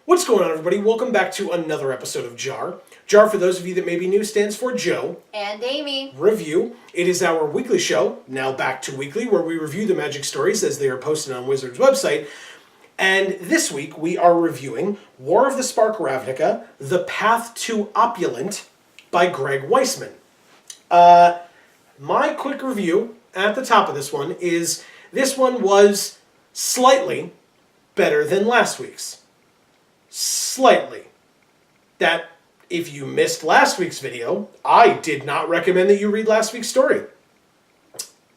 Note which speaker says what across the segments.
Speaker 1: What's going on, everybody? Welcome back to another episode of JaAR. JaAR, for those of you that may be new, stands for Joe
Speaker 2: and Amy
Speaker 1: Review. It is our weekly show, now back to weekly, where we review the magic stories as they are posted on Wizards' website. And this week we are reviewing War of the Spark Ravnica, The Path to Opulent by Greg Weisman. My quick review at the top of this one is this one was slightly better than last week's. Slightly. That if you missed last week's video, I did not recommend that you read last week's story.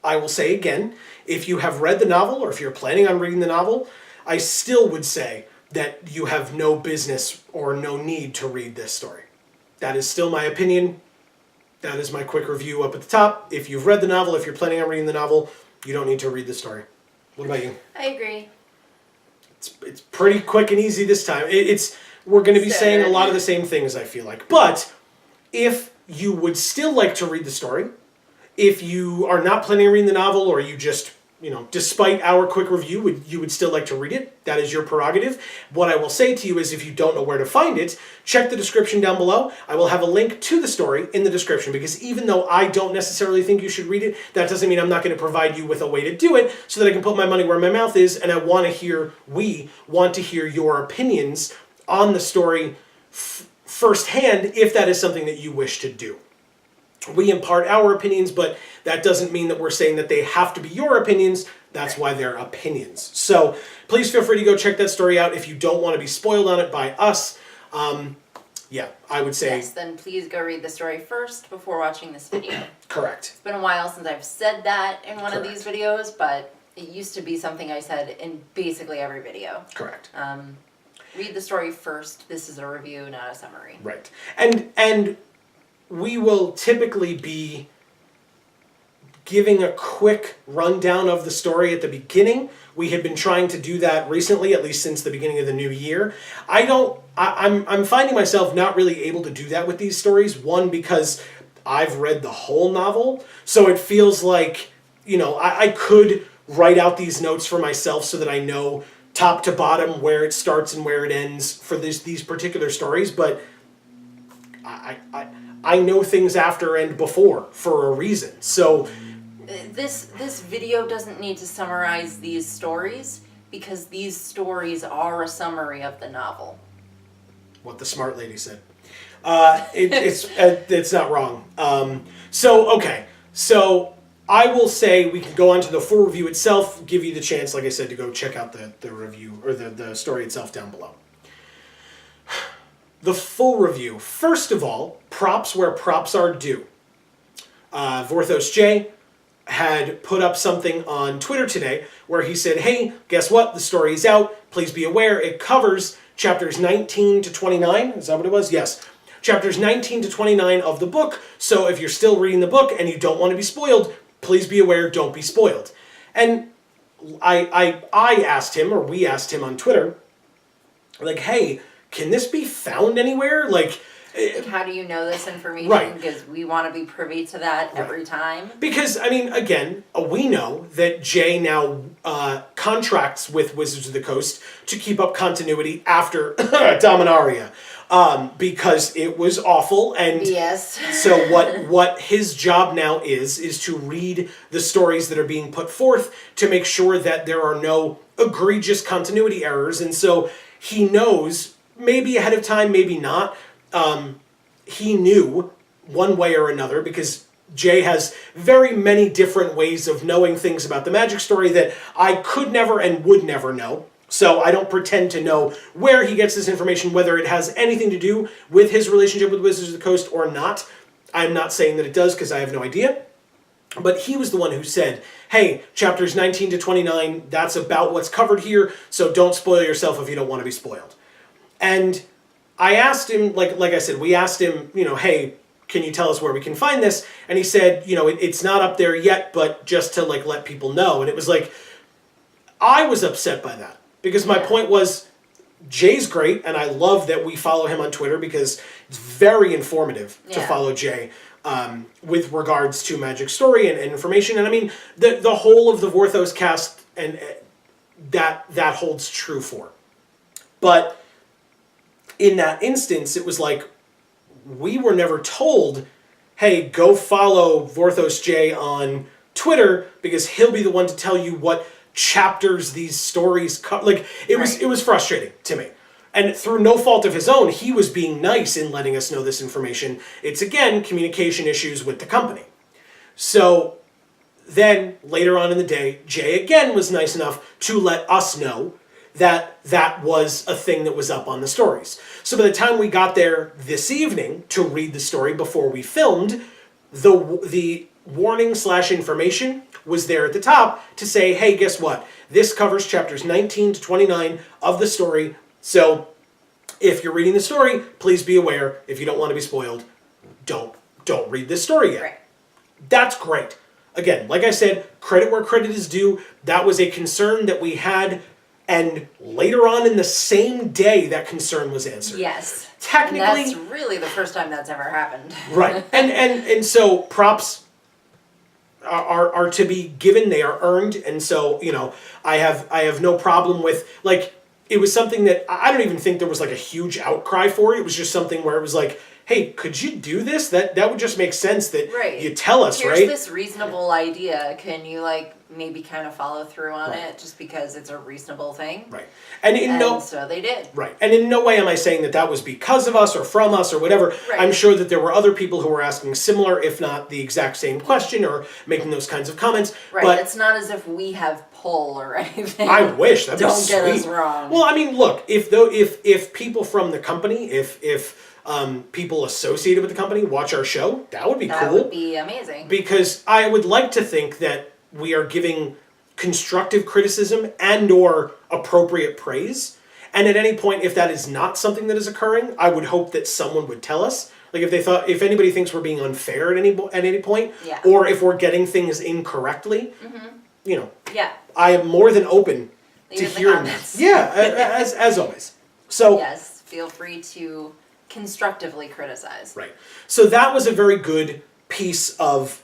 Speaker 1: I will say again, if you have read the novel or if you're planning on reading the novel, I still would say that you have no business or no need to read this story. That is still my opinion. That is my quick review up at the top. If you've read the novel, if you're planning on reading the novel, you don't need to read the story. What about you?
Speaker 2: I agree.
Speaker 1: It's pretty quick and easy this time. We're going to be saying a lot of the same things, I feel like. But if you would still like to read the story, if you are not planning on reading the novel, or you just, despite our quick review, you would still like to read it, that is your prerogative. What I will say to you is, if you don't know where to find it, check the description down below. I will have a link to the story in the description, because even though I don't necessarily think you should read it, that doesn't mean I'm not going to provide you with a way to do it so that I can put my money where my mouth is, and we want to hear your opinions on the story firsthand, if that is something that you wish to do. We impart our opinions, but that doesn't mean that we're saying that they have to be your opinions. That's why they're opinions. So please feel free to go check that story out if you don't want to be spoiled on it by us. Yeah, I would say...
Speaker 2: Yes, then please go read the story first before watching this video.
Speaker 1: Correct.
Speaker 2: It's been a while since I've said that in one of these videos, but it used to be something I said in basically every video.
Speaker 1: Correct.
Speaker 2: Read the story first. This is a review, not a summary.
Speaker 1: Right. And we will typically be giving a quick rundown of the story at the beginning. We had been trying to do that recently, at least since the beginning of the new year. I'm finding myself not really able to do that with these stories. One, because I've read the whole novel, so it feels like, I could write out these notes for myself so that I know top to bottom where it starts and where it ends for these particular stories, but I know things after and before for a reason. So
Speaker 2: this video doesn't need to summarize these stories, because these stories are a summary of the novel.
Speaker 1: What the smart lady said. It's not wrong. So I will say we can go on to the full review itself, give you the chance, like I said, to go check out the review, or the story itself down below. The full review. First of all, props where props are due. Vorthos J had put up something on Twitter today where he said, hey, guess what? The story is out. Please be aware it covers chapters 19 to 29. Is that what it was? Yes. Chapters 19 to 29 of the book. So if you're still reading the book and you don't want to be spoiled, please be aware, don't be spoiled. And I asked him, or we asked him on Twitter, like, hey, can this be found anywhere? Like,
Speaker 2: how do you know this information?
Speaker 1: Right.
Speaker 2: Because we want to be privy to that every time.
Speaker 1: Because, again, we know that Jay now contracts with Wizards of the Coast to keep up continuity after Dominaria. Because it was awful, and
Speaker 2: yes.
Speaker 1: So what his job now is to read the stories that are being put forth to make sure that there are no egregious continuity errors, and so he knows, maybe ahead of time, maybe not, he knew one way or another, because Jay has very many different ways of knowing things about the magic story that I could never and would never know. So I don't pretend to know where he gets this information, whether it has anything to do with his relationship with Wizards of the Coast or not. I'm not saying that it does, because I have no idea. But he was the one who said, hey, chapters 19 to 29, that's about what's covered here, so don't spoil yourself if you don't want to be spoiled. And I asked him, like I said, we asked him, hey, can you tell us where we can find this? And he said, it's not up there yet, but just to let people know. And it was like, I was upset by that. Because my point was, Jay's great, and I love that we follow him on Twitter, because it's very informative to follow Jay with regards to Magic Story and information. And the whole of the Vorthos cast, and that holds true for. But in that instance, it was like, we were never told, hey, go follow Vorthos J on Twitter because he'll be the one to tell you what chapters these stories like it was frustrating to me. And through no fault of his own, he was being nice in letting us know this information. It's again communication issues with the company. So then later on in the day, Jay again was nice enough to let us know that that was a thing that was up on the stories. So by the time we got there this evening to read the story before we filmed, the warning / information was there at the top to say, hey, guess what? This covers chapters 19 to 29 of the story. So if you're reading the story, please be aware. If you don't want to be spoiled, don't read this story yet.
Speaker 2: Right.
Speaker 1: That's great. Again, like I said, credit where credit is due. That was a concern that we had, and later on in the same day, that concern was answered.
Speaker 2: Yes.
Speaker 1: Technically,
Speaker 2: and that's really the first time that's ever happened.
Speaker 1: Right. And so props are to be given. They are earned. And so, I have no problem with, like, it was something that I don't even think there was like a huge outcry for it. It was just something where it was like, hey, could you do this? That would just make sense that you tell us,
Speaker 2: Here's
Speaker 1: right?
Speaker 2: this reasonable idea. Can you maybe kind of follow through on it just because it's a reasonable thing?
Speaker 1: Right.
Speaker 2: So they did.
Speaker 1: Right. And in no way am I saying that that was because of us or from us or whatever.
Speaker 2: Right.
Speaker 1: I'm sure that there were other people who were asking similar, if not the exact same question or making those kinds of comments.
Speaker 2: Right.
Speaker 1: But
Speaker 2: it's not as if we have pull or anything.
Speaker 1: I wish. That'd be
Speaker 2: Don't
Speaker 1: sweet.
Speaker 2: get us wrong.
Speaker 1: Well, I mean, look, if people from the company, if people associated with the company watch our show, that would be cool.
Speaker 2: That would be amazing.
Speaker 1: Because I would like to think that we are giving constructive criticism and or appropriate praise. And at any point, if that is not something that is occurring, I would hope that someone would tell us. Like if anybody thinks we're being unfair at any point, or if we're getting things incorrectly,
Speaker 2: Yeah.
Speaker 1: I am more than open to hearing that. Yeah, as always. So
Speaker 2: yes, feel free to constructively criticize.
Speaker 1: Right. So that was a very good piece of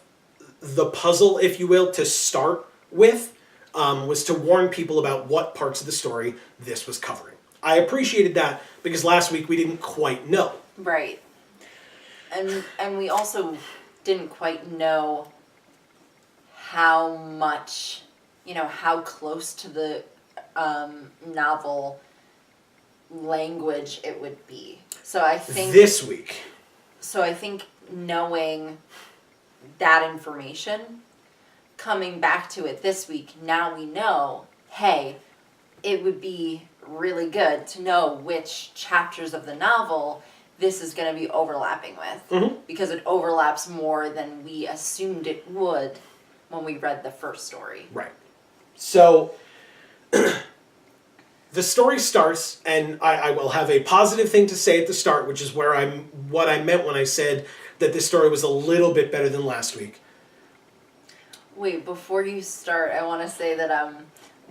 Speaker 1: the puzzle, if you will, to start with, was to warn people about what parts of the story this was covering. I appreciated that because last week we didn't quite know.
Speaker 2: Right. And we also didn't quite know how much, how close to the novel language it would be. So I think
Speaker 1: this week.
Speaker 2: So I think knowing that information, coming back to it this week, now we know, hey, it would be really good to know which chapters of the novel this is going to be overlapping with, because it overlaps more than we assumed it would when we read the first story.
Speaker 1: Right. So the story starts, and I will have a positive thing to say at the start, which is what I meant when I said that this story was a little bit better than last week.
Speaker 2: Wait, before you start, I want to say that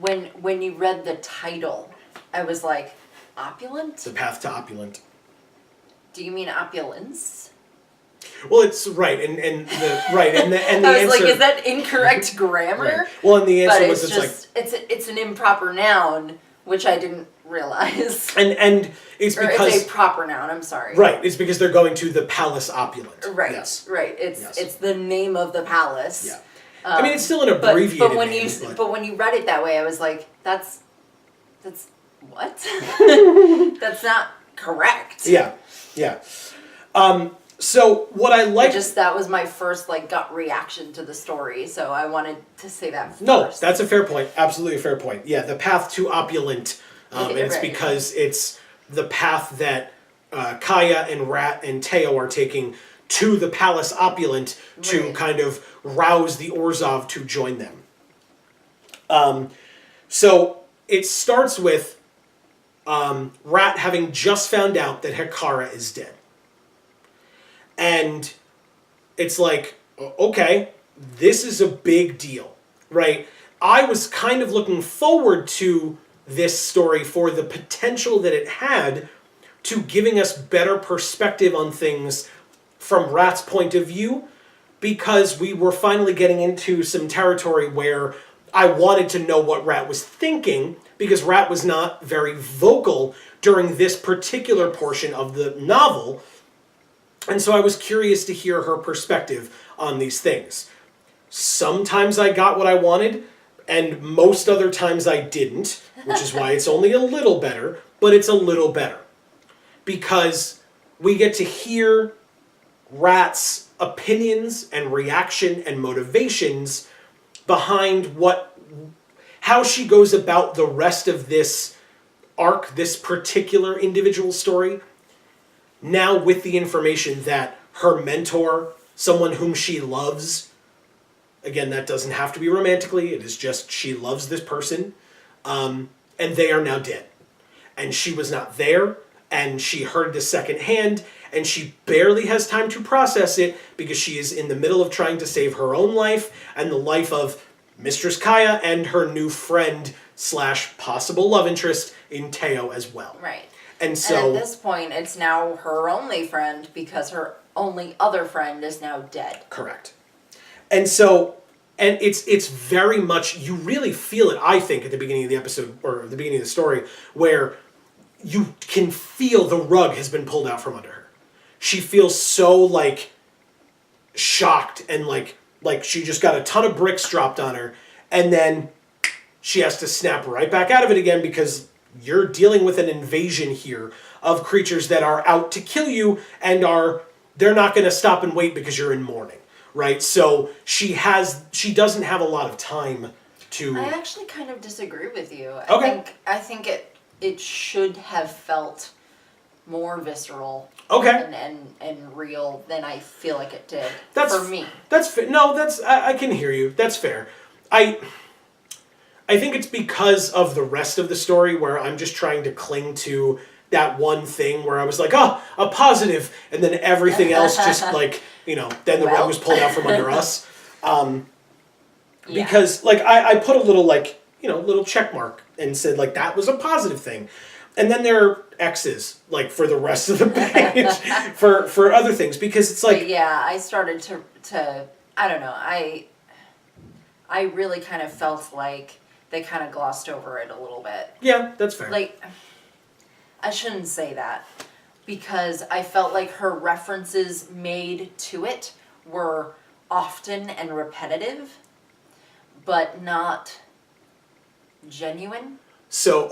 Speaker 2: when you read the title, I was like, Opulent?
Speaker 1: The Path to Opulent.
Speaker 2: Do you mean opulence?
Speaker 1: Well, it's right, and the answer.
Speaker 2: I was like, is that incorrect grammar?
Speaker 1: Right. Well, and the answer was
Speaker 2: it's an improper noun, which I didn't realize.
Speaker 1: And it's because
Speaker 2: it's a proper noun. I'm sorry.
Speaker 1: Right, it's because they're going to the Palace Opulent.
Speaker 2: Right.
Speaker 1: Yes.
Speaker 2: Right. It's the name of the palace.
Speaker 1: Yeah. I mean, it's still an abbreviated name.
Speaker 2: But when you read it that way, I was like, that's what? That's not correct.
Speaker 1: Yeah. Yeah. So what I like...
Speaker 2: that was my first gut reaction to the story, so I wanted to say that first.
Speaker 1: No, that's a fair point. Absolutely a fair point. Yeah, the path to Opulent, and it's because it's the path that Kaya and Rat and Teo are taking to the Palace Opulent to kind of rouse the Orzhov to join them. So it starts with Rat having just found out that Hekara is dead. And it's like, okay, this is a big deal, right? I was kind of looking forward to this story for the potential that it had to giving us better perspective on things from Rat's point of view, because we were finally getting into some territory where I wanted to know what Rat was thinking, because Rat was not very vocal during this particular portion of the novel. And so I was curious to hear her perspective on these things. Sometimes I got what I wanted, and most other times I didn't, which is why it's only a little better, but it's a little better. Because we get to hear Rat's opinions and reaction and motivations behind how she goes about the rest of this arc, this particular individual story. Now with the information that her mentor, someone whom she loves, again, that doesn't have to be romantically, it is just she loves this person, and they are now dead. And she was not there, and she heard this secondhand, and she barely has time to process it because she is in the middle of trying to save her own life and the life of Mistress Kaya and her new friend / possible love interest in Teo as well.
Speaker 2: Right.
Speaker 1: And so
Speaker 2: at this point, it's now her only friend because her only other friend is now dead.
Speaker 1: Correct. And so, and it's very much, you really feel it, I think, at the beginning of the episode, or the beginning of the story, where you can feel the rug has been pulled out from under her. She feels so, like, shocked and like she just got a ton of bricks dropped on her, and then she has to snap right back out of it again because you're dealing with an invasion here of creatures that are out to kill you and they're not going to stop and wait because you're in mourning, right? So she doesn't have a lot of time to...
Speaker 2: I actually kind of disagree with you.
Speaker 1: Okay.
Speaker 2: I think it should have felt more visceral.
Speaker 1: Okay.
Speaker 2: And real than I feel like it did.
Speaker 1: For
Speaker 2: me.
Speaker 1: That's no, I can hear you. That's fair. I think it's because of the rest of the story where I'm just trying to cling to that one thing where I was like, oh, a positive, and then everything else just like, then the rug was pulled out from under us. Because like I put a little like, little check mark and said like that was a positive thing. And then there are X's like for the rest of the page for other things because it's like...
Speaker 2: But yeah, I started to I don't know, I really kind of felt like they kind of glossed over it a little bit.
Speaker 1: Yeah, that's fair.
Speaker 2: Like, I shouldn't say that because I felt like her references made to it were often and repetitive, but not genuine. So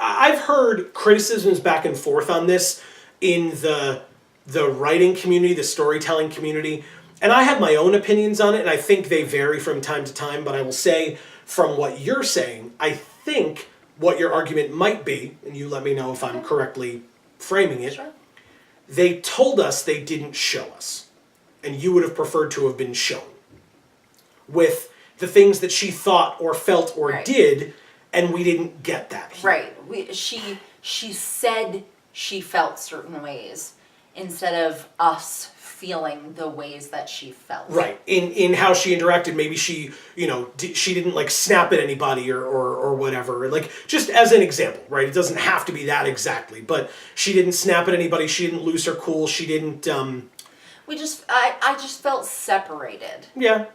Speaker 1: I've heard criticisms back and forth on this in the writing community, the storytelling community, and I have my own opinions on it, and I think they vary from time to time, but I will say, from what you're saying, I think what your argument might be, and you let me know if I'm correctly framing it,
Speaker 2: Sure.
Speaker 1: They told us they didn't show us, and you would have preferred to have been shown, with the things that she thought or felt or did, and we didn't get that here.
Speaker 2: Right. She said she felt certain ways instead of us feeling the ways that she felt.
Speaker 1: Right. In how she interacted, maybe she, she didn't like snap at anybody or whatever. Like just as an example, right? It doesn't have to be that exactly, but she didn't snap at anybody. She didn't lose her cool. She didn't.
Speaker 2: I just felt separated.
Speaker 1: Yeah.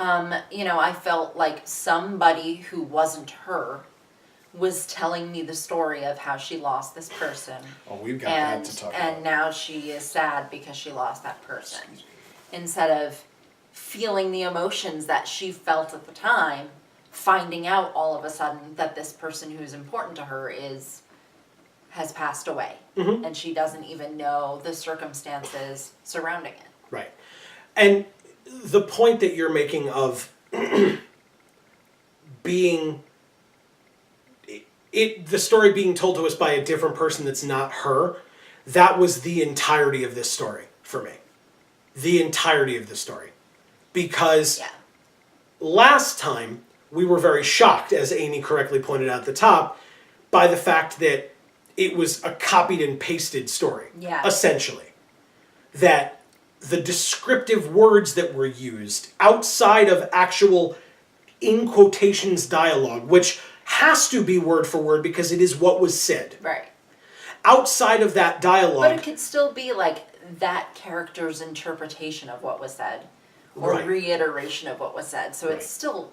Speaker 2: I felt like somebody who wasn't her was telling me the story of how she lost this person.
Speaker 1: Oh, we've got that to talk about.
Speaker 2: And now she is sad because she lost that person. Instead of feeling the emotions that she felt at the time, finding out all of a sudden that this person who is important to her has passed away.
Speaker 1: Mm-hmm.
Speaker 2: And she doesn't even know the circumstances surrounding it.
Speaker 1: Right. And the point that you're making of being... the story being told to us by a different person that's not her, that was the entirety of this story for me. The entirety of the story. Because last time, we were very shocked, as Amy correctly pointed out at the top, by the fact that it was a copied and pasted story.
Speaker 2: Yeah.
Speaker 1: Essentially. That the descriptive words that were used, outside of actual, in quotations, dialogue, which has to be word for word because it is what was said.
Speaker 2: Right.
Speaker 1: Outside of that dialogue...
Speaker 2: But it could still be like that character's interpretation of what was said. Or reiteration of what was said. So it's still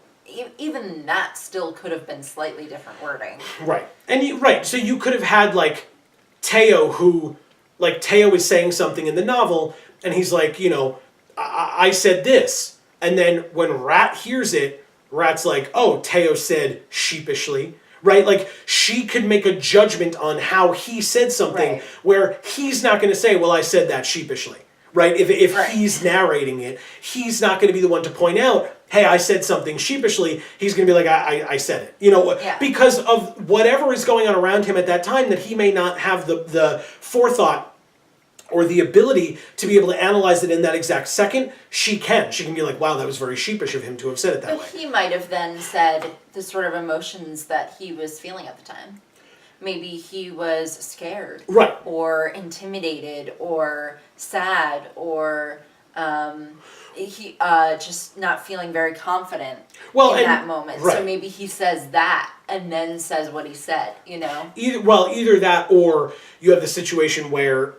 Speaker 2: even that still could have been slightly different wording.
Speaker 1: Right. Right. So you could have had like Teo Teo is saying something in the novel and he's like, I said this. And then when Rat hears it, Rat's like, oh, Teo said sheepishly. Right? Like she could make a judgment on how he said something
Speaker 2: Right.
Speaker 1: where he's not going to say, well, I said that sheepishly. Right? If
Speaker 2: Right.
Speaker 1: he's narrating it, he's not going to be the one to point out, hey, I said something sheepishly. He's going to be like, I said it.
Speaker 2: Yeah.
Speaker 1: Because of whatever is going on around him at that time that he may not have the forethought or the ability to be able to analyze it in that exact second. She can. She can be like, wow, that was very sheepish of him to have said it that
Speaker 2: But
Speaker 1: way.
Speaker 2: he might have then said the sort of emotions that he was feeling at the time. Maybe he was scared.
Speaker 1: Right.
Speaker 2: Or intimidated or sad or he just not feeling very confident in that moment.
Speaker 1: Right.
Speaker 2: So maybe he says that and then says what he said,
Speaker 1: Either that or you have the situation where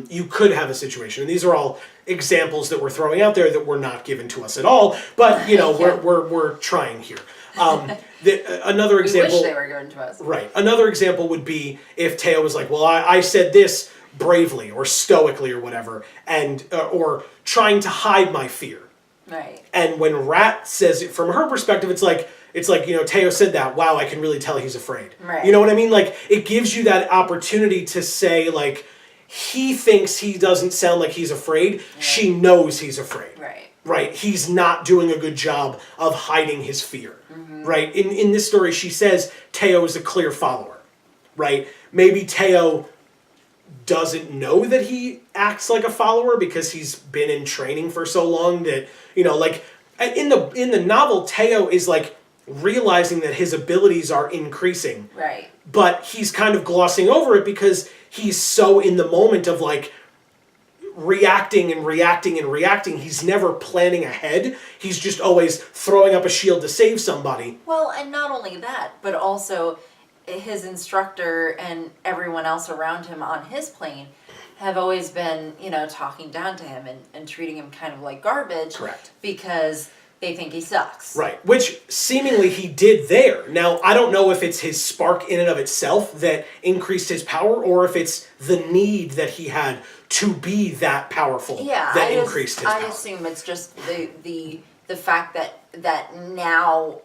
Speaker 1: you could have a situation, and these are all examples that we're throwing out there that were not given to us at all, but
Speaker 2: Yeah.
Speaker 1: we're trying here. Another example.
Speaker 2: We wish they were given to us.
Speaker 1: Right. Another example would be if Teo was like, well, I said this bravely or stoically or whatever, and or trying to hide my fear.
Speaker 2: Right.
Speaker 1: And when Rat says it from her perspective, it's like Teo said that. Wow, I can really tell he's afraid.
Speaker 2: Right.
Speaker 1: You know what I mean? Like it gives you that opportunity to say like he thinks he doesn't sound like he's afraid. Right. She knows he's afraid.
Speaker 2: Right.
Speaker 1: Right. He's not doing a good job of hiding his fear. Mm-hmm. Right. In this story, she says Teo is a clear follower. Right. Maybe Teo doesn't know that he acts like a follower because he's been in training for so long that like in the novel, Teo is like realizing that his abilities are increasing.
Speaker 2: Right.
Speaker 1: But he's kind of glossing over it because he's so in the moment of like reacting and reacting and reacting. He's never planning ahead. He's just always throwing up a shield to save somebody.
Speaker 2: Well, and not only that, but also his instructor and everyone else around him on his plane have always been, talking down to him and treating him kind of like garbage.
Speaker 1: Correct.
Speaker 2: Because they think he sucks.
Speaker 1: Right, which seemingly he did there. Now, I don't know if it's his spark in and of itself that increased his power or if it's the need that he had to be that powerful that increased his power.
Speaker 2: I assume it's just the fact that now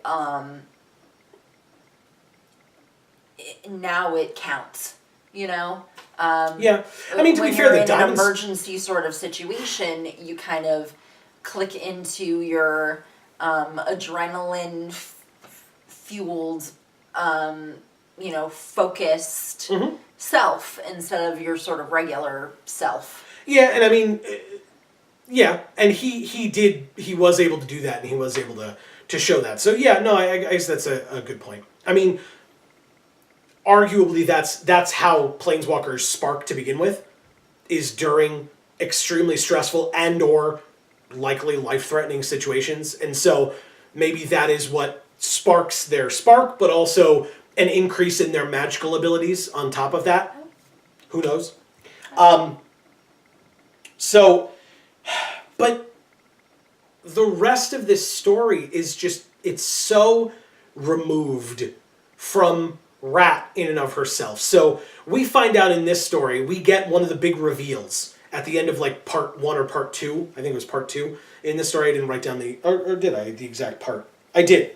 Speaker 2: now it counts,
Speaker 1: Yeah, I mean, to be fair,
Speaker 2: in an emergency sort of situation, you kind of click into your adrenaline fueled, focused self instead of your sort of regular self.
Speaker 1: Yeah, and I mean, and he was able to do that, and he was able to show that. So yeah, no, I guess that's a good point. I mean, arguably that's how planeswalkers spark to begin with, is during extremely stressful and or likely life-threatening situations. And so maybe that is what sparks their spark, but also an increase in their magical abilities on top of that. Who knows? But the rest of this story is just, it's so removed from Rat in and of herself. So we find out in this story, we get one of the big reveals at the end of like part 1 or part 2. I think it was part 2 in this story. I didn't write down or did I, the exact part? I did.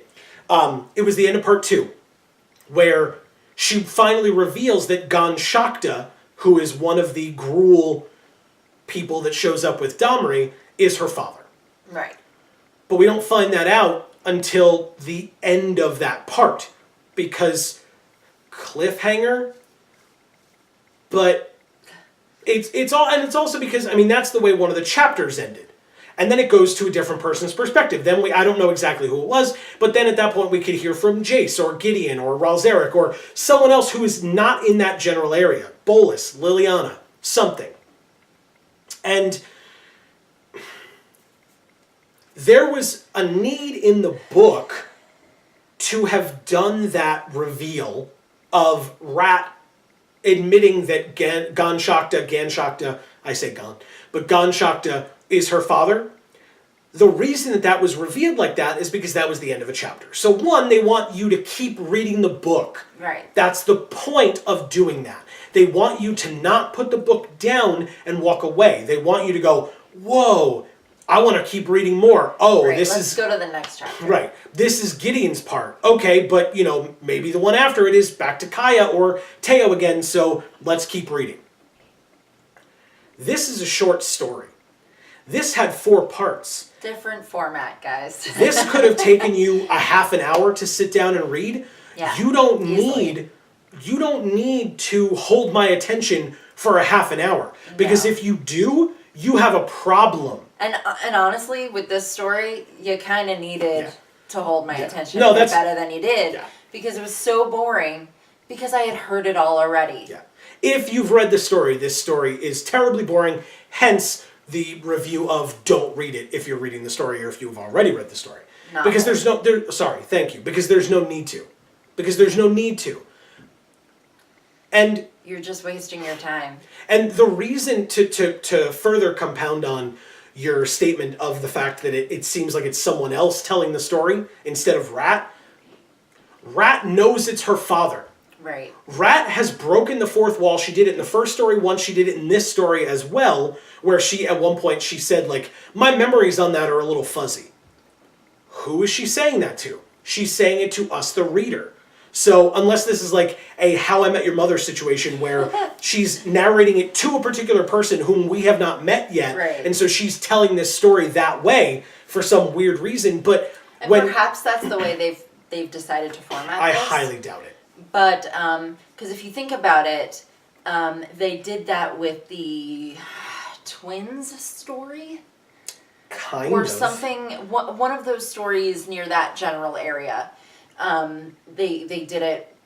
Speaker 1: It was the end of part 2 where she finally reveals that Ganshakta, who is one of the Gruul people that shows up with Domri, is her father.
Speaker 2: Right.
Speaker 1: But we don't find that out until the end of that part, because cliffhanger, but it's also because, I mean, that's the way one of the chapters ended. And then it goes to a different person's perspective. Then I don't know exactly who it was, but then at that point we could hear from Jace or Gideon or Ralzeric or someone else who is not in that general area. Bolas, Liliana, something. And there was a need in the book to have done that reveal of Rat admitting that Ganshakta, I say Gan, but Ganshakta is her father. the reason that that was revealed like that is because that was the end of a chapter. So one, they want you to keep reading the book.
Speaker 2: Right.
Speaker 1: That's the point of doing that. They want you to not put the book down and walk away. They want you to go, whoa, I want to keep reading more. Oh,
Speaker 2: Right,
Speaker 1: let's
Speaker 2: go to the next chapter.
Speaker 1: Right. This is Gideon's part. Okay, but, maybe the one after it is back to Kaya or Teo again, so let's keep reading. This is a short story. This had 4 parts.
Speaker 2: Different format, guys.
Speaker 1: This could have taken you a half an hour to sit down and read.
Speaker 2: Yeah,
Speaker 1: You don't
Speaker 2: easily.
Speaker 1: need to hold my attention for a half an hour. Because
Speaker 2: No.
Speaker 1: if you do, you have a problem.
Speaker 2: And honestly, with this story, you kind of needed to hold my attention
Speaker 1: No,
Speaker 2: a bit
Speaker 1: that's
Speaker 2: better than you did.
Speaker 1: Yeah.
Speaker 2: Because it was so boring. Because I had heard it all already.
Speaker 1: Yeah. If you've read the story, this story is terribly boring, hence the review of don't read it if you're reading the story or if you've already read the story.
Speaker 2: Not
Speaker 1: Because
Speaker 2: really.
Speaker 1: thank you. Because there's no need to. Because there's no need to. And
Speaker 2: You're just wasting your time.
Speaker 1: And the reason to further compound on your statement of the fact that it seems like it's someone else telling the story instead of Rat knows it's her father.
Speaker 2: Right.
Speaker 1: Rat has broken the 4th wall. She did it in the first story once. She did it in this story as well, where at one point she said, like, my memories on that are a little fuzzy. Who is she saying that to? She's saying it to us, the reader. So unless this is like a How I Met Your Mother situation where she's narrating it to a particular person whom we have not met yet,
Speaker 2: Right.
Speaker 1: and so she's telling this story that way for some weird reason, but
Speaker 2: And
Speaker 1: when
Speaker 2: perhaps that's the way they've decided to format
Speaker 1: I
Speaker 2: this.
Speaker 1: highly doubt it.
Speaker 2: But, because if you think about it, they did that with the twins story?
Speaker 1: Kind
Speaker 2: Or
Speaker 1: of.
Speaker 2: something, one of those stories near that general area. They did it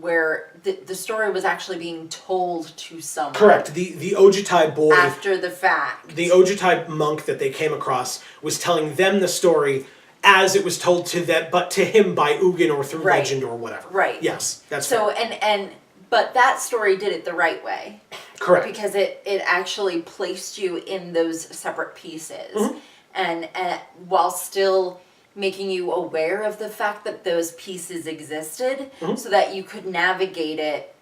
Speaker 2: where the story was actually being told to someone.
Speaker 1: Correct. The Ojutai boy,
Speaker 2: After the fact.
Speaker 1: the Ojutai monk that they came across was telling them the story as it was told to them, but to him by Ugin or through
Speaker 2: Right.
Speaker 1: legend or whatever.
Speaker 2: Right.
Speaker 1: Yes, that's
Speaker 2: So,
Speaker 1: fair.
Speaker 2: but that story did it the right way.
Speaker 1: Correct.
Speaker 2: Because it actually placed you in those separate pieces.
Speaker 1: Mm-hmm.
Speaker 2: And while still making you aware of the fact that those pieces existed,
Speaker 1: Mm-hmm.
Speaker 2: so that you could navigate it,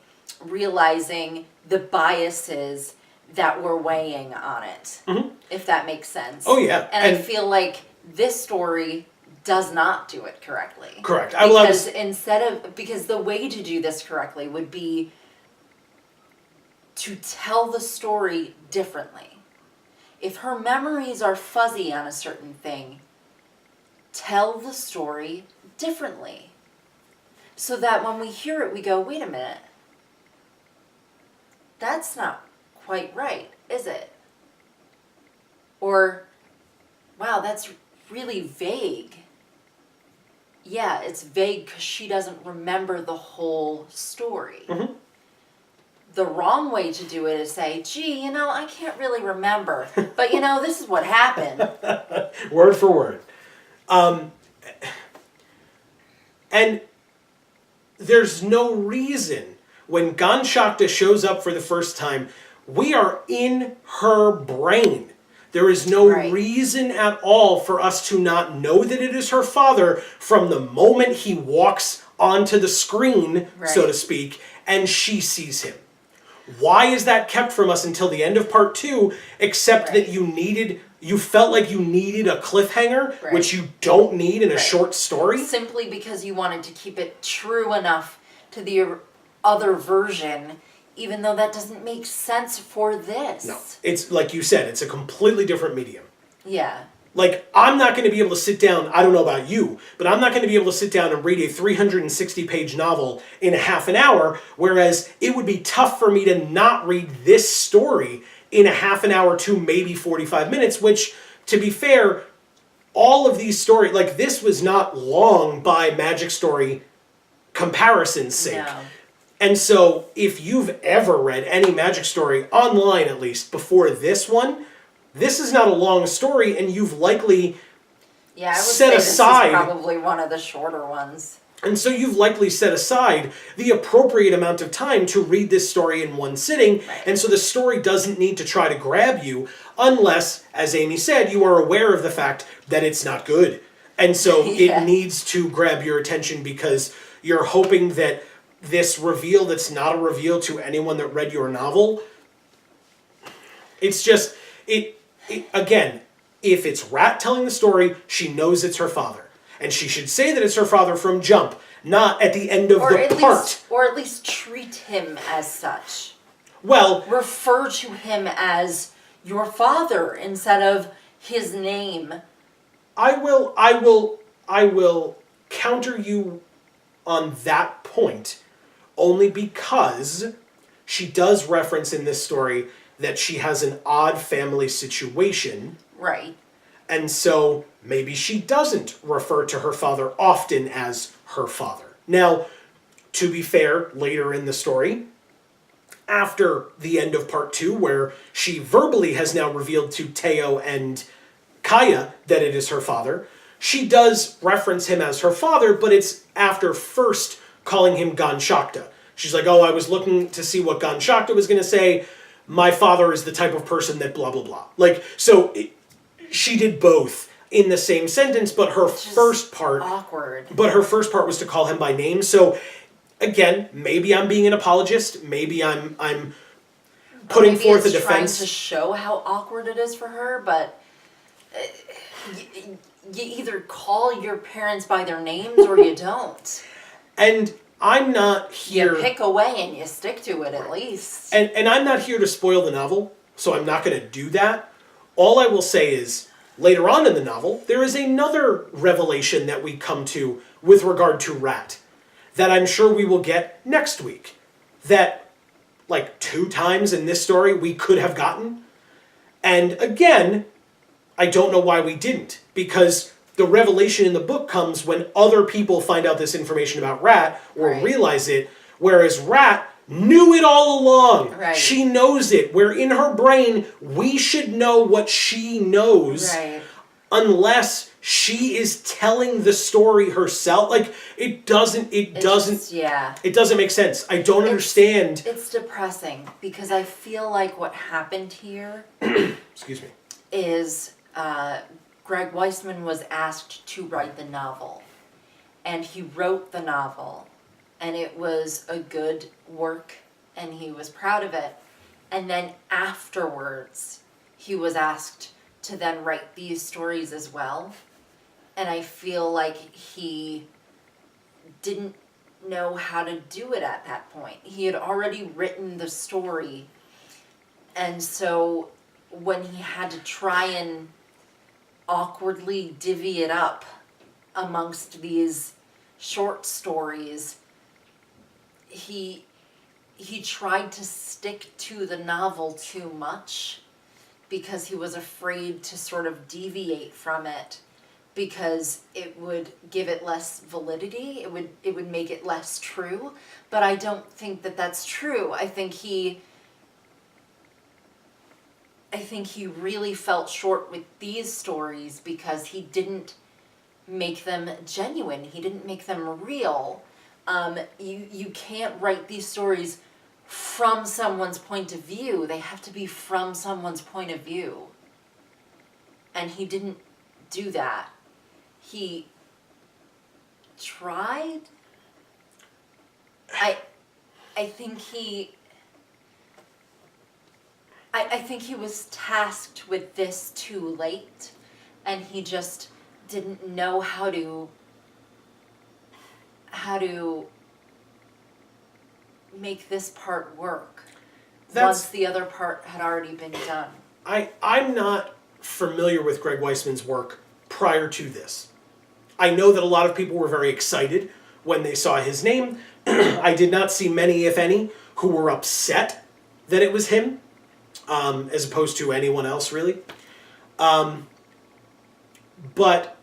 Speaker 2: realizing the biases that were weighing on it.
Speaker 1: Mm-hmm.
Speaker 2: If that makes sense.
Speaker 1: Oh, yeah.
Speaker 2: And I feel like this story does not do it correctly.
Speaker 1: Correct.
Speaker 2: Because the way to do this correctly would be to tell the story differently. If her memories are fuzzy on a certain thing, tell the story differently. So that when we hear it, we go, wait a minute. That's not quite right, is it? Or, wow, that's really vague. Yeah, it's vague because she doesn't remember the whole story.
Speaker 1: Mm-hmm.
Speaker 2: The wrong way to do it is say, gee, I can't really remember. But, this is what happened.
Speaker 1: Word for word. And there's no reason when Ganshakta shows up for the first time, we are in her brain. There is no
Speaker 2: Right.
Speaker 1: reason at all for us to not know that it is her father from the moment he walks onto the screen, so
Speaker 2: Right.
Speaker 1: to speak, and she sees him. Why is that kept from us until the end of part 2, except that
Speaker 2: Right.
Speaker 1: you felt like you needed a cliffhanger,
Speaker 2: Right.
Speaker 1: which you don't need in a
Speaker 2: Right.
Speaker 1: short story?
Speaker 2: Simply because you wanted to keep it true enough to the other version, even though that doesn't make sense for this.
Speaker 1: No. It's like you said, it's a completely different medium.
Speaker 2: Yeah.
Speaker 1: Like, I'm not going to be able to sit down, I don't know about you, but I'm not going to be able to sit down and read a 360-page novel in a half an hour, whereas it would be tough for me to not read this story in a half an hour to maybe 45 minutes, which, to be fair, all of these stories, like, this was not long by Magic Story comparison's sake.
Speaker 2: No.
Speaker 1: And so, if you've ever read any Magic Story, online at least, before this one, this is not a long story, and you've likely
Speaker 2: Yeah, I would
Speaker 1: set
Speaker 2: say
Speaker 1: aside-
Speaker 2: this is probably one of the shorter ones.
Speaker 1: And so you've likely set aside the appropriate amount of time to read this story in one sitting,
Speaker 2: Right.
Speaker 1: and so the story doesn't need to try to grab you unless, as Amy said, you are aware of the fact that it's not good. And so
Speaker 2: Yeah.
Speaker 1: it needs to grab your attention because you're hoping that this reveal that's not a reveal to anyone that read your novel, it's just, again, if it's Rat telling the story, she knows it's her father. And she should say that it's her father from jump, not at the end of the part.
Speaker 2: Or at least treat him as such.
Speaker 1: Well,
Speaker 2: Refer to him as your father instead of his name.
Speaker 1: I will counter you on that point only because she does reference in this story that she has an odd family situation.
Speaker 2: Right.
Speaker 1: And so maybe she doesn't refer to her father often as her father. Now, to be fair, later in the story, after the end of part 2, where she verbally has now revealed to Teo and Kaya that it is her father, she does reference him as her father, but it's after first calling him Ganshakta. She's like, oh, I was looking to see what Ganshakta was going to say. My father is the type of person that blah, blah, blah. Like, so she did both in the same sentence, but her first part...
Speaker 2: awkward.
Speaker 1: But her first part was to call him by name, so... Again, maybe I'm being an apologist. Maybe I'm putting forth a defense.
Speaker 2: Trying to show how awkward it is for her, but you either call your parents by their names or you don't.
Speaker 1: And I'm not here...
Speaker 2: You pick a way and you stick to it at least.
Speaker 1: And I'm not here to spoil the novel, so I'm not going to do that. All I will say is, later on in the novel, there is another revelation that we come to with regard to Rat that I'm sure we will get next week. That, like, 2 times in this story we could have gotten. And again, I don't know why we didn't. Because the revelation in the book comes when other people find out this information about Rat or realize it. Whereas Rat knew it all along.
Speaker 2: Right.
Speaker 1: She knows it. Where in her brain, we should know what she knows.
Speaker 2: Right.
Speaker 1: Unless she is telling the story herself. Like, it doesn't make sense. I don't understand.
Speaker 2: It's depressing because I feel like what happened here
Speaker 1: Excuse me.
Speaker 2: is Greg Weisman was asked to write the novel. And he wrote the novel. And it was a good work. And he was proud of it. And then afterwards, he was asked to then write these stories as well. And I feel like he didn't know how to do it at that point. He had already written the story. And so when he had to try and awkwardly divvy it up amongst these short stories, he tried to stick to the novel too much because he was afraid to sort of deviate from it because it would give it less validity, it would make it less true, but I don't think that that's true. I think he really felt short with these stories because he didn't make them genuine. He didn't make them real. You can't write these stories from someone's point of view. They have to be from someone's point of view. And he didn't do that. He tried. I think he was tasked with this too late, and he just didn't know how to make this part work once the other part had already been done.
Speaker 1: I'm not familiar with Greg Weisman's work prior to this. I know that a lot of people were very excited when they saw his name. I did not see many, if any, who were upset that it was him, as opposed to anyone else, really. But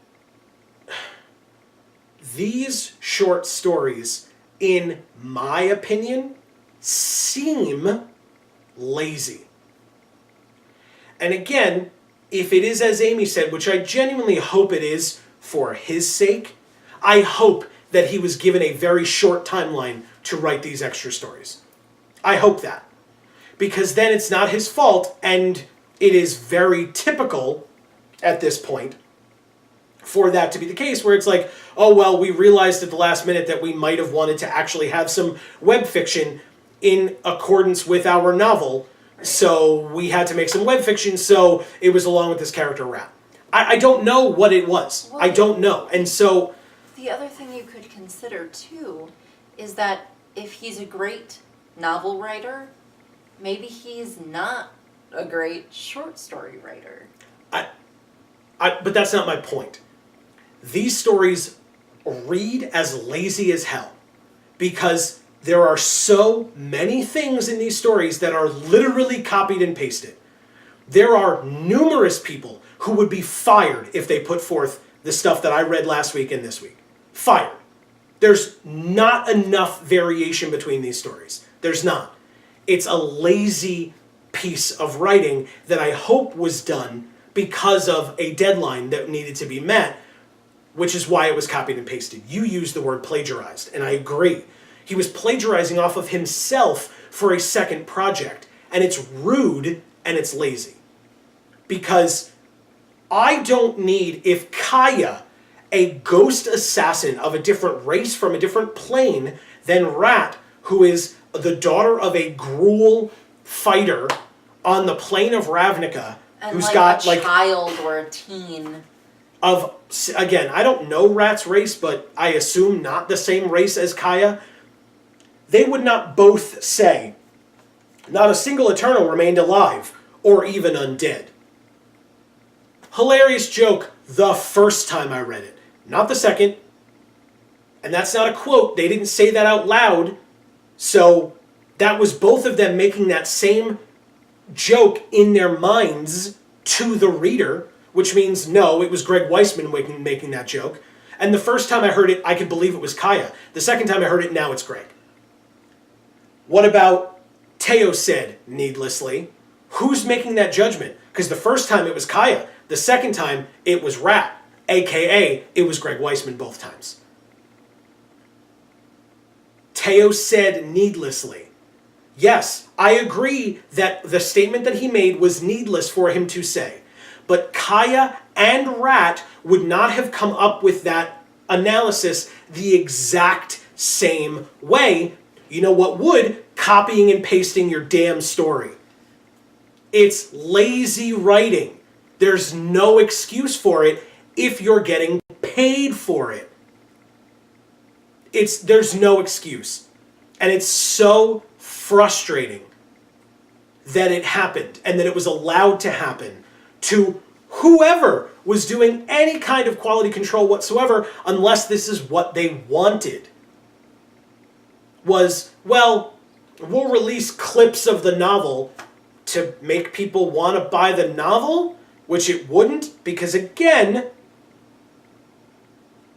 Speaker 1: these short stories, in my opinion, seem lazy. And again, if it is as Amy said, which I genuinely hope it is for his sake, I hope that he was given a very short timeline to write these extra stories. I hope that. Because then it's not his fault, and it is very typical at this point for that to be the case, where it's like, oh, well, we realized at the last minute that we might have wanted to actually have some web fiction in accordance with our novel, so we had to make some web fiction, so it was along with this character Rat. I don't know what it was.
Speaker 2: Well,
Speaker 1: I don't know. And so...
Speaker 2: The other thing you could consider, too, is that if he's a great novel writer, maybe he's not a great short story writer.
Speaker 1: But that's not my point. These stories read as lazy as hell because there are so many things in these stories that are literally copied and pasted. There are numerous people who would be fired if they put forth the stuff that I read last week and this week. Fired. There's not enough variation between these stories. There's not. It's a lazy piece of writing that I hope was done because of a deadline that needed to be met, which is why it was copied and pasted. You used the word plagiarized, and I agree. He was plagiarizing off of himself for a second project, and it's rude and it's lazy. Because I don't need, if Kaya, a ghost assassin of a different race from a different plane than Rat, who is the daughter of a Gruul fighter on the plane of Ravnica,
Speaker 2: And
Speaker 1: who's
Speaker 2: like
Speaker 1: got
Speaker 2: a child or a teen.
Speaker 1: Of, again, I don't know Rat's race, but I assume not the same race as Kaya. They would not both say, not a single Eternal remained alive, or even undead. Hilarious joke the first time I read it, not the second. And that's not a quote, they didn't say that out loud. So that was both of them making that same joke in their minds to the reader, which means no, it was Greg Weisman making that joke. And the first time I heard it, I could believe it was Kaya. The second time I heard it, now it's Greg. What about Teo said needlessly? Who's making that judgment? Because the first time it was Kaya. The second time it was Rat, a.k.a. it was Greg Weisman both times. Teo said needlessly. Yes, I agree that the statement that he made was needless for him to say. But Kaya and Rat would not have come up with that analysis the exact same way. You know what would? Copying and pasting your damn story. It's lazy writing. There's no excuse for it if you're getting paid for it. There's no excuse. And it's so frustrating that it happened and that it was allowed to happen to whoever was doing any kind of quality control whatsoever, unless this is what they wanted. Was, well, we'll release clips of the novel to make people want to buy the novel, which it wouldn't, because again,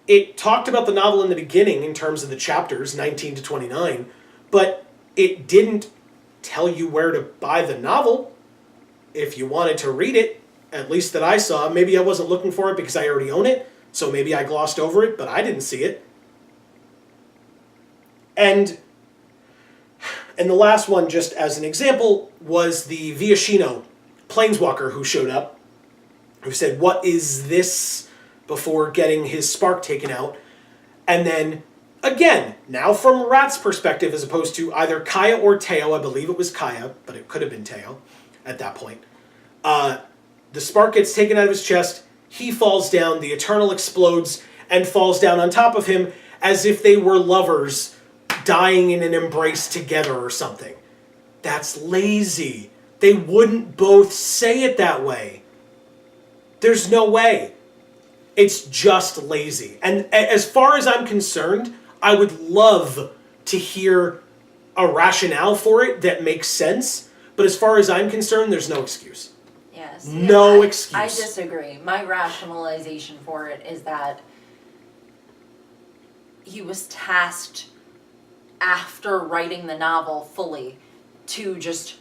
Speaker 1: it talked about the novel in the beginning in terms of the chapters, 19 to 29, but it didn't tell you where to buy the novel if you wanted to read it, at least that I saw. Maybe I wasn't looking for it because I already own it, so maybe I glossed over it, but I didn't see it. And the last one, just as an example, was the Viashino planeswalker who showed up, who said, "What is this?" before getting his spark taken out. And then, again, now from Rat's perspective, as opposed to either Kaya or Teo, I believe it was Kaya, but it could have been Teo at that point. The spark gets taken out of his chest, he falls down, the Eternal explodes, and falls down on top of him as if they were lovers dying in an embrace together or something. That's lazy. They wouldn't both say it that way. There's no way. It's just lazy. And as far as I'm concerned, I would love to hear a rationale for it that makes sense. But as far as I'm concerned, there's no excuse.
Speaker 2: Yes.
Speaker 1: No
Speaker 2: I
Speaker 1: excuse.
Speaker 2: disagree. My rationalization for it is that he was tasked after writing the novel fully to just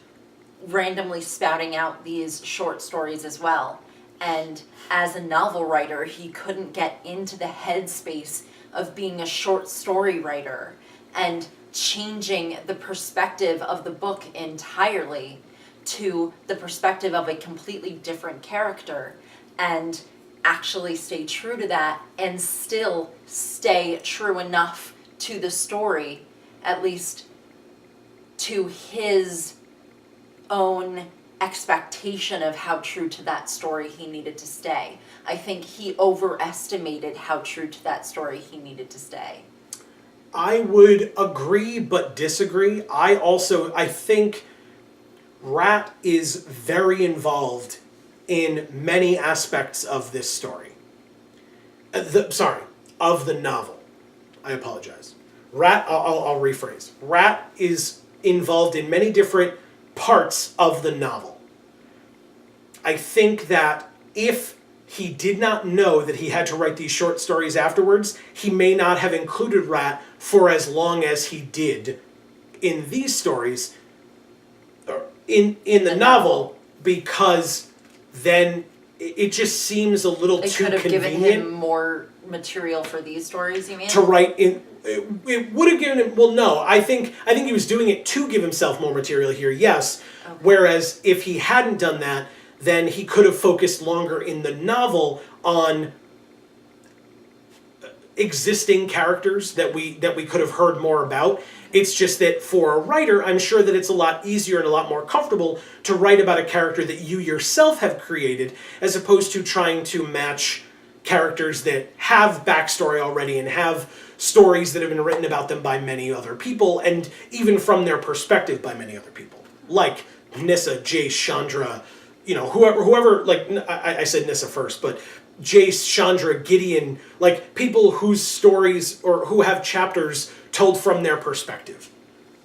Speaker 2: randomly spouting out these short stories as well. And as a novel writer, he couldn't get into the headspace of being a short story writer and changing the perspective of the book entirely to the perspective of a completely different character, and actually stay true to that and still stay true enough to the story, at least to his own expectation of how true to that story he needed to stay. I think he overestimated how true to that story he needed to stay.
Speaker 1: I would agree but disagree. I think Rat is very involved in many aspects of this story. Of the novel. I apologize. I'll rephrase. Rat is involved in many different parts of the novel. I think that if he did not know that he had to write these short stories afterwards, he may not have included Rat for as long as he did in these stories, in the novel, because then it just seems a little too convenient.
Speaker 2: It could have given him more material for these stories, you mean?
Speaker 1: To write in. It would have given him, well, no, I think he was doing it to give himself more material here, yes. Okay. Whereas if he hadn't done that, then he could have focused longer in the novel on existing characters that we could have heard more about. It's just that for a writer, I'm sure that it's a lot easier and a lot more comfortable to write about a character that you yourself have created, as opposed to trying to match characters that have backstory already and have stories that have been written about them by many other people, and even from their perspective by many other people. Like Nissa, Jace, Chandra, whoever, like, I said Nissa first, but Jace, Chandra, Gideon, like people whose stories, or who have chapters told from their perspective,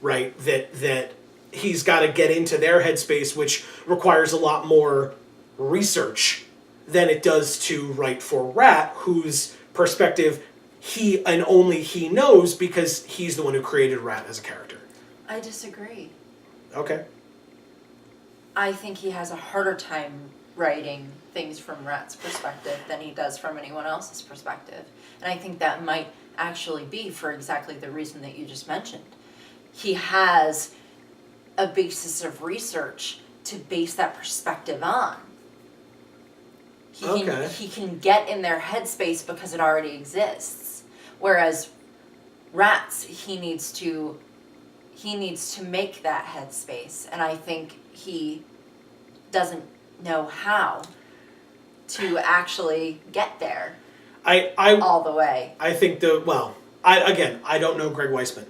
Speaker 1: right? That he's got to get into their headspace, which requires a lot more research than it does to write for Rat, whose perspective he and only he knows because he's the one who created Rat as a character.
Speaker 2: I disagree.
Speaker 1: Okay.
Speaker 2: I think he has a harder time writing things from Rat's perspective than he does from anyone else's perspective. And I think that might actually be for exactly the reason that you just mentioned. He has a basis of research to base that perspective on. He can get in their headspace because it already exists. Whereas Rat's, he needs to make that headspace, and I think he doesn't know how to actually get there. All the way. I
Speaker 1: think I don't know Greg Weisman,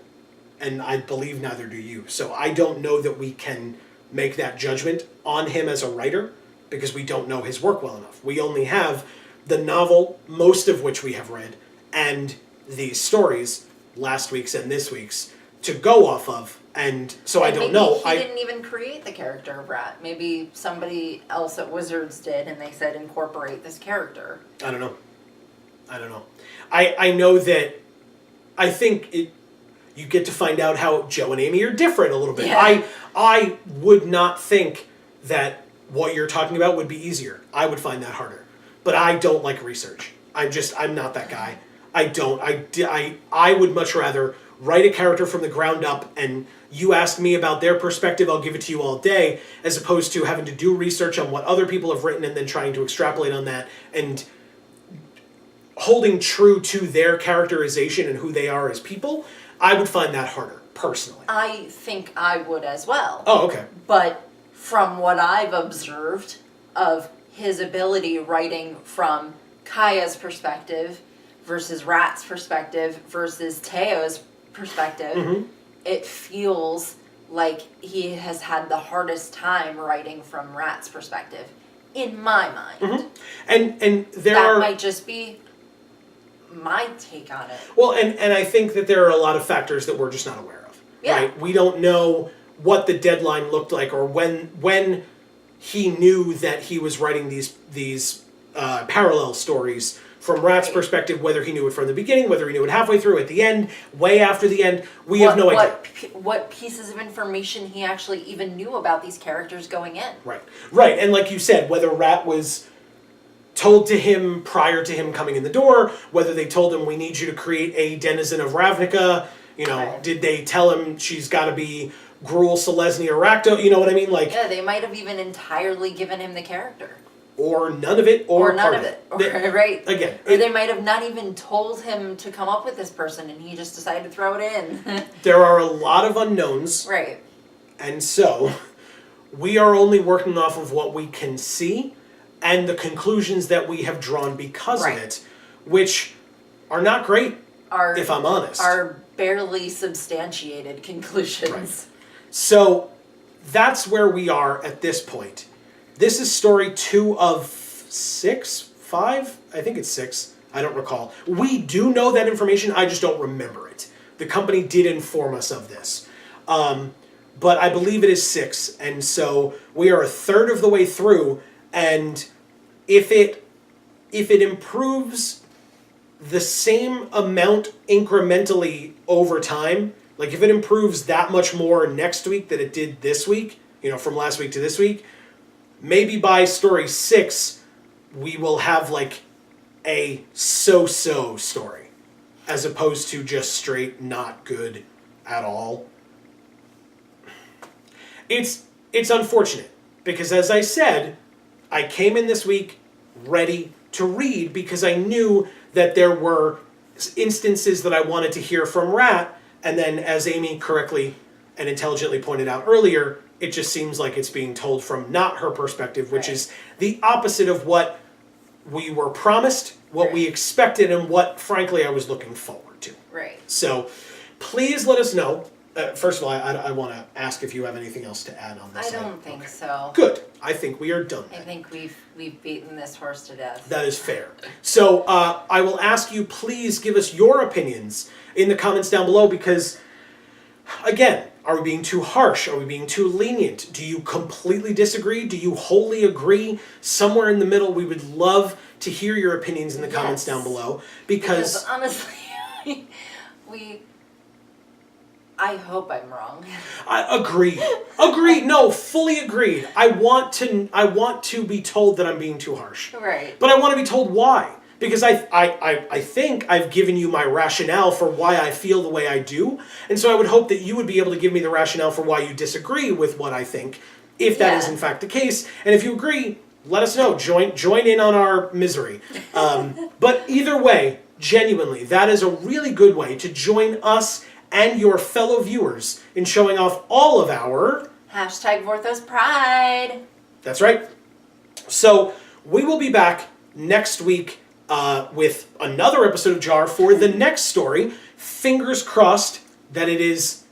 Speaker 1: and I believe neither do you. So I don't know that we can make that judgment on him as a writer, because we don't know his work well enough. We only have the novel, most of which we have read, and these stories, last week's and this week's, to go off of. And so I don't know.
Speaker 2: He didn't even create the character of Rat. Maybe somebody else at Wizards did, and they said incorporate this character.
Speaker 1: I don't know. I know that I think you get to find out how Joe and Amy are different a little bit. Yeah. I would not think that what you're talking about would be easier. I would find that harder. But I don't like research. I'm not that guy. I would much rather write a character from the ground up, and you ask me about their perspective, I'll give it to you all day, as opposed to having to do research on what other people have written and then trying to extrapolate on that and holding true to their characterization and who they are as people. I would find that harder, personally.
Speaker 2: I think I would as well.
Speaker 1: Oh, okay.
Speaker 2: But from what I've observed of his ability writing from Kaya's perspective versus Rat's perspective versus Teo's perspective, mm-hmm. It feels like he has had the hardest time writing from Rat's perspective, in my mind.
Speaker 1: Mm-hmm. And
Speaker 2: that might just be my take on it.
Speaker 1: Well, and I think that there are a lot of factors that we're just not aware of. Yeah. Right? We don't know what the deadline looked like, or when he knew that he was writing these parallel stories from Rat's perspective, whether he knew it from the beginning, whether he knew it halfway through, at the end, way after the end. We have no idea.
Speaker 2: What pieces of information he actually even knew about these characters going in.
Speaker 1: Right. And like you said, whether Rat was told to him prior to him coming in the door, whether they told him we need you to create a denizen of Ravnica, you know,
Speaker 2: Right.
Speaker 1: did they tell him she's got to be Gruul, Selesnya, or Rakdos, you know what I mean? Like,
Speaker 2: Yeah, they might have even entirely given him the character.
Speaker 1: or none of it, or
Speaker 2: none
Speaker 1: part
Speaker 2: of it. Or,
Speaker 1: They-
Speaker 2: right.
Speaker 1: Again,
Speaker 2: Or they might have not even told him to come up with this person and he just decided to throw it in.
Speaker 1: there are a lot of unknowns,
Speaker 2: Right.
Speaker 1: and so we are only working off of what we can see and the conclusions that we have drawn because
Speaker 2: Right.
Speaker 1: of it, which are not great,
Speaker 2: Are
Speaker 1: if I'm honest.
Speaker 2: are barely substantiated conclusions.
Speaker 1: Right. So that's where we are at this point. This is story 2 of 6, 5? I think it's 6. I don't recall. We do know that information, I just don't remember it. The company did inform us of this. But I believe it is 6, and so we are a third of the way through, and if it improves the same amount incrementally over time, like if it improves that much more next week than it did this week, you know, from last week to this week, maybe by story 6 we will have like a so-so story as opposed to just straight not good at all. It's unfortunate because, as I said, I came in this week ready to read because I knew that there were instances that I wanted to hear from Rat, and then, as Amy correctly and intelligently pointed out earlier, it just seems like it's being told from not her perspective, which
Speaker 2: Right.
Speaker 1: is the opposite of what we were promised, what we
Speaker 2: Right.
Speaker 1: expected, and what, frankly, I was looking forward to.
Speaker 2: Right.
Speaker 1: So, please let us know. First of all, I want to ask if you have anything else to add on
Speaker 2: I
Speaker 1: this.
Speaker 2: don't think so.
Speaker 1: Good. I think we are done
Speaker 2: I
Speaker 1: then.
Speaker 2: think we've beaten this horse to death.
Speaker 1: That is fair. So I will ask you, please give us your opinions in the comments down below because, again, are we being too harsh? Are we being too lenient? Do you completely disagree? Do you wholly agree? Somewhere in the middle, we would love to hear your opinions in the comments
Speaker 2: Yes.
Speaker 1: down below
Speaker 2: Because honestly, I hope I'm wrong.
Speaker 1: I agree. Agreed. No, fully agreed. I want to be told that I'm being too harsh.
Speaker 2: Right.
Speaker 1: But I want to be told why. Because I think I've given you my rationale for why I feel the way I do. And so I would hope that you would be able to give me the rationale for why you disagree with what I think, if that is
Speaker 2: Yeah.
Speaker 1: in fact the case. And if you agree, let us know. Join in on our misery. But either way, genuinely, that is a really good way to join us and your fellow viewers in showing off all of our...
Speaker 2: Hashtag Vorthos Pride.
Speaker 1: That's right. So we will be back next week with another episode of JaAR for the next story. Fingers crossed that it is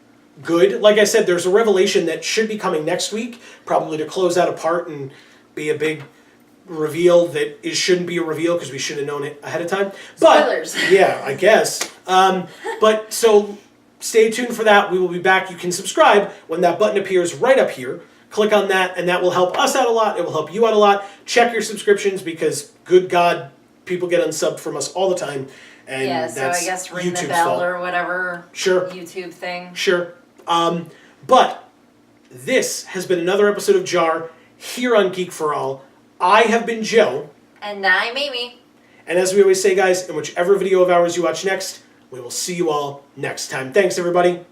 Speaker 1: good. Like I said, there's a revelation that should be coming next week, probably to close out a part and be a big reveal that it shouldn't be a reveal because we should have known it ahead of time. But,
Speaker 2: Spoilers.
Speaker 1: Yeah, I guess. But so stay tuned for that. We will be back. You can subscribe when that button appears right up here. Click on that, and that will help us out a lot. It will help you out a lot. Check your subscriptions because, good God, people get unsubbed from us all the time. And
Speaker 2: Yeah, so
Speaker 1: that's
Speaker 2: I guess ring
Speaker 1: YouTube's
Speaker 2: the bell
Speaker 1: fault.
Speaker 2: or whatever
Speaker 1: Sure.
Speaker 2: YouTube thing.
Speaker 1: Sure. But this has been another episode of JaAR here on Geek for All. I have been Joe.
Speaker 2: And I'm Amy.
Speaker 1: And as we always say, guys, in whichever video of ours you watch next, we will see you all next time. Thanks, everybody.